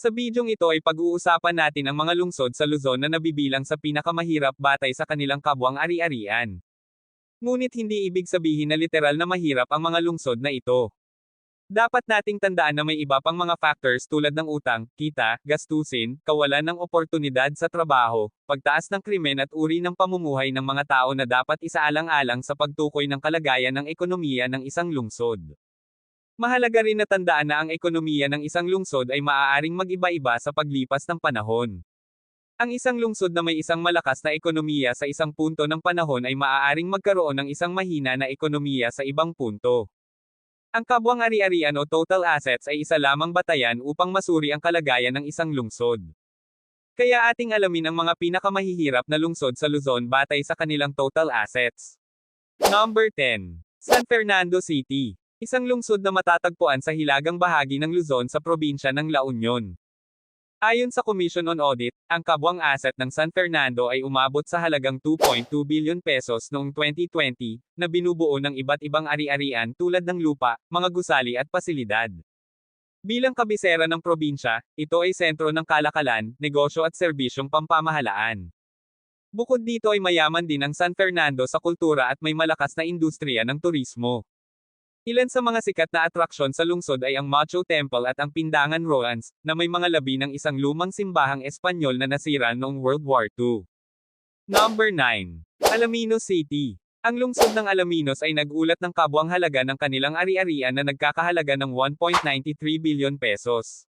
Sa bidyong ito ay pag-uusapan natin ang mga lungsod sa Luzon na nabibilang sa pinakamahirap batay sa kanilang kabwang ari-arian. Ngunit hindi ibig sabihin na literal na mahirap ang mga lungsod na ito. Dapat nating tandaan na may iba pang mga factors tulad ng utang, kita, gastusin, kawalan ng oportunidad sa trabaho, pagtaas ng krimen at uri ng pamumuhay ng mga tao na dapat isaalang-alang sa pagtukoy ng kalagayan ng ekonomiya ng isang lungsod. Mahalaga rin na tandaan na ang ekonomiya ng isang lungsod ay maaaring mag-iba-iba sa paglipas ng panahon. Ang isang lungsod na may isang malakas na ekonomiya sa isang punto ng panahon ay maaaring magkaroon ng isang mahina na ekonomiya sa ibang punto. Ang kabwang ari-arian o total assets ay isa lamang batayan upang masuri ang kalagayan ng isang lungsod. Kaya ating alamin ang mga pinakamahihirap na lungsod sa Luzon batay sa kanilang total assets. Number 10. San Fernando City. Isang lungsod na matatagpuan sa hilagang bahagi ng Luzon sa probinsya ng La Union. Ayon sa Commission on Audit, ang kabwang asset ng San Fernando ay umabot sa halagang 2.2 billion pesos noong 2020, na binubuo ng iba't ibang ari-arian tulad ng lupa, mga gusali at pasilidad. Bilang kabisera ng probinsya, ito ay sentro ng kalakalan, negosyo at serbisyong pampamahalaan. Bukod dito ay mayaman din ang San Fernando sa kultura at may malakas na industriya ng turismo. Ilan sa mga sikat na atraksyon sa lungsod ay ang Macho Temple at ang Pindangan Ruins, na may mga labi ng isang lumang simbahang Espanyol na nasira noong World War II. Number 9. Alaminos City. Ang lungsod ng Alaminos ay nag-ulat ng kabwang halaga ng kanilang ari-arian na nagkakahalaga ng 1.93 billion pesos.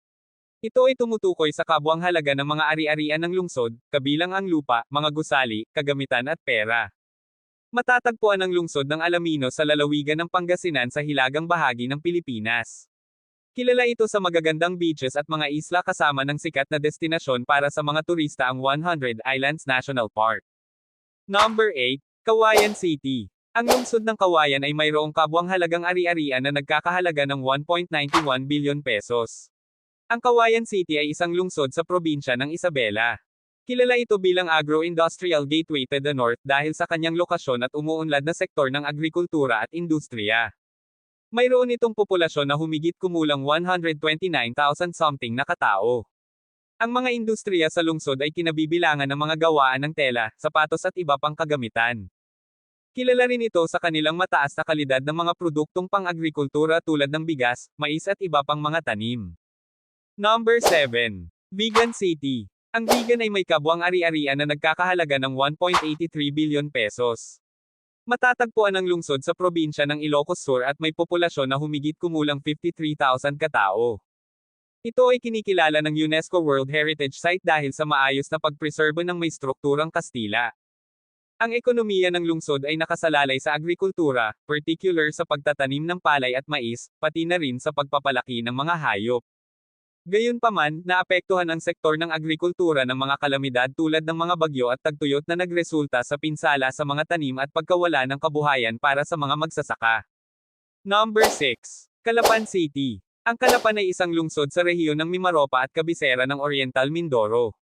Ito ay tumutukoy sa kabwang halaga ng mga ari-arian ng lungsod, kabilang ang lupa, mga gusali, kagamitan at pera. Matatagpuan ang lungsod ng Alaminos sa lalawigan ng Pangasinan sa hilagang bahagi ng Pilipinas. Kilala ito sa magagandang beaches at mga isla kasama ng sikat na destinasyon para sa mga turista ang 100 Islands National Park. Number 8. Cauayan City. Ang lungsod ng Cauayan ay mayroong kabwang halagang ari-arian na nagkakahalaga ng 1.91 billion pesos. Ang Cauayan City ay isang lungsod sa probinsya ng Isabela. Kilala ito bilang agro-industrial gateway to the north dahil sa kanyang lokasyon at umuunlad na sektor ng agrikultura at industriya. Mayroon itong populasyon na humigit kumulang 129,000 something na katao. Ang mga industriya sa lungsod ay kinabibilangan ng mga gawaan ng tela, sapatos at iba pang kagamitan. Kilala rin ito sa kanilang mataas na kalidad ng mga produktong pang-agrikultura tulad ng bigas, mais at iba pang mga tanim. Number 7. Vigan City. Ang Vigan ay may kabwang ari-arian na nagkakahalaga ng 1.83 billion pesos. Matatagpuan ang lungsod sa probinsya ng Ilocos Sur at may populasyon na humigit kumulang 53,000 katao. Ito ay kinikilala ng UNESCO World Heritage Site dahil sa maayos na pagpreserbo ng may strukturang Kastila. Ang ekonomiya ng lungsod ay nakasalalay sa agrikultura, particular sa pagtatanim ng palay at mais, pati na rin sa pagpapalaki ng mga hayop. Gayunpaman, naapektuhan ang sektor ng agrikultura ng mga kalamidad tulad ng mga bagyo at tagtuyot na nagresulta sa pinsala sa mga tanim at pagkawala ng kabuhayan para sa mga magsasaka. Number 6. Calapan City. Ang Calapan ay isang lungsod sa rehiyon ng Mimaropa at kabisera ng Oriental Mindoro.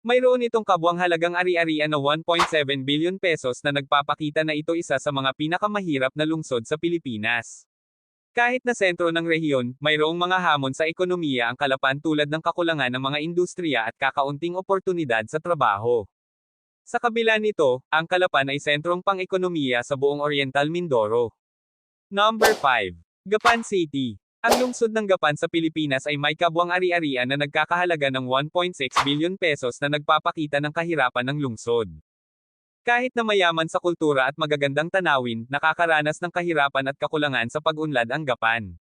Mayroon itong kabwang halagang ari-arian na 1.7 billion pesos na nagpapakita na ito isa sa mga pinakamahirap na lungsod sa Pilipinas. Kahit na sentro ng rehiyon, mayroong mga hamon sa ekonomiya ang Calapan tulad ng kakulangan ng mga industriya at kakaunting oportunidad sa trabaho. Sa kabila nito, ang Calapan ay sentrong pang-ekonomiya sa buong Oriental Mindoro. Number 5. Gapan City. Ang lungsod ng Gapan sa Pilipinas ay may kabwang ari-arian na nagkakahalaga ng 1.6 billion pesos na nagpapakita ng kahirapan ng lungsod. Kahit na mayaman sa kultura at magagandang tanawin, nakakaranas ng kahirapan at kakulangan sa pag-unlad ang Gapan.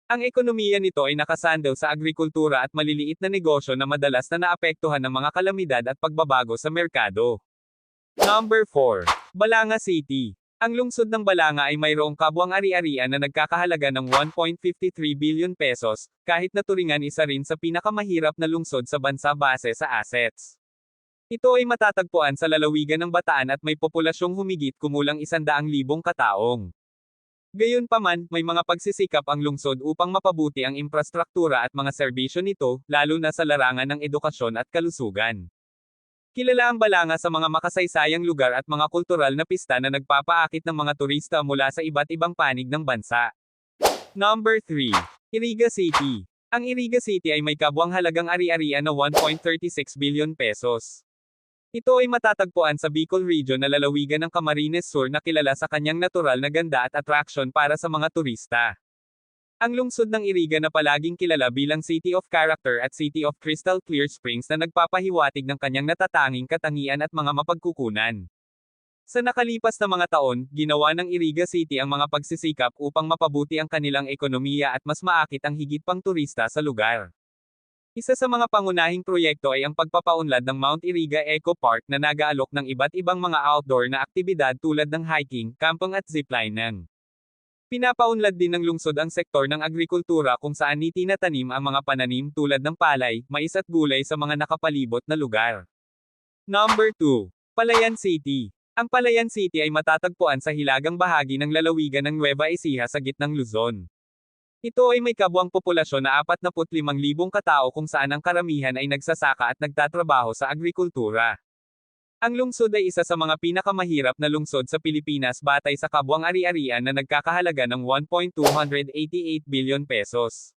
Ang ekonomiya nito ay nakasandal sa agrikultura at maliliit na negosyo na madalas na naapektuhan ng mga kalamidad at pagbabago sa merkado. Number 4. Balanga City. Ang lungsod ng Balanga ay mayroong kabwang ari-arian na nagkakahalaga ng 1.53 billion pesos, kahit na turingan isa rin sa pinakamahirap na lungsod sa bansa base sa assets. Ito ay matatagpuan sa lalawigan ng Bataan at may populasyong humigit kumulang 100,000 kataong. Gayunpaman, may mga pagsisikap ang lungsod upang mapabuti ang infrastruktura at mga serbisyo nito, lalo na sa larangan ng edukasyon at kalusugan. Kilala ang Balanga sa mga makasaysayang lugar at mga kultural na pista na nagpapaakit ng mga turista mula sa iba't ibang panig ng bansa. Number 3. Iriga City. Ang Iriga City ay may kabuang halagang ari-arian na 1.36 billion pesos. Ito ay matatagpuan sa Bicol Region na lalawigan ng Camarines Sur na kilala sa kanyang natural na ganda at attraction para sa mga turista. Ang lungsod ng Iriga na palaging kilala bilang City of Character at City of Crystal Clear Springs na nagpapahiwatig ng kanyang natatanging katangian at mga mapagkukunan. Sa nakalipas na mga taon, ginawa ng Iriga City ang mga pagsisikap upang mapabuti ang kanilang ekonomiya at mas maakit ang higit pang turista sa lugar. Isa sa mga pangunahing proyekto ay ang pagpapaunlad ng Mount Iriga Eco Park na nag-aalok ng iba't ibang mga outdoor na aktibidad tulad ng hiking, camping at ziplining. Pinapaunlad din ng lungsod ang sektor ng agrikultura kung saan itinatanim ang mga pananim tulad ng palay, mais at gulay sa mga nakapalibot na lugar. Number 2. Palayan City. Ang Palayan City ay matatagpuan sa hilagang bahagi ng lalawigan ng Nueva Ecija sa gitnang Luzon. Ito ay may kabuang populasyon na 45,000 katao kung saan ang karamihan ay nagsasaka at nagtatrabaho sa agrikultura. Ang lungsod ay isa sa mga pinakamahirap na lungsod sa Pilipinas batay sa kabuang ari-arian na nagkakahalaga ng 1.288 billion pesos.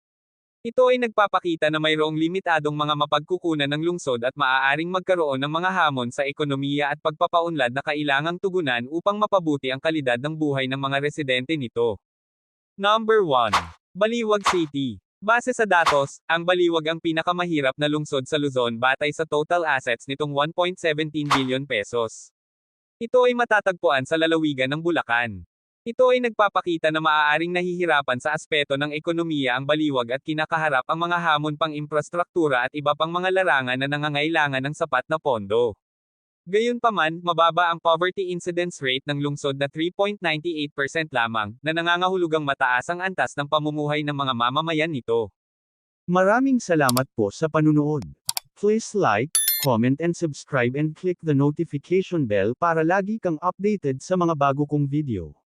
Ito ay nagpapakita na mayroong limitadong mga mapagkukunan ng lungsod at maaaring magkaroon ng mga hamon sa ekonomiya at pagpapaunlad na kailangang tugunan upang mapabuti ang kalidad ng buhay ng mga residente nito. Number 1. Baliwag City. Base sa datos, ang Baliwag ang pinakamahirap na lungsod sa Luzon batay sa total assets nitong 1.17 billion pesos. Ito ay matatagpuan sa lalawigan ng Bulacan. Ito ay nagpapakita na maaaring nahihirapan sa aspeto ng ekonomiya ang Baliwag at kinakaharap ang mga hamon pang infrastruktura at iba pang mga larangan na nangangailangan ng sapat na pondo. Gayunpaman, mababa ang poverty incidence rate ng lungsod na 3.98% lamang, na nangangahulugang mataas ang antas ng pamumuhay ng mga mamamayan nito. Maraming salamat po sa panunood. Please like, comment and subscribe and click the notification bell para lagi kang updated sa mga bago kong video.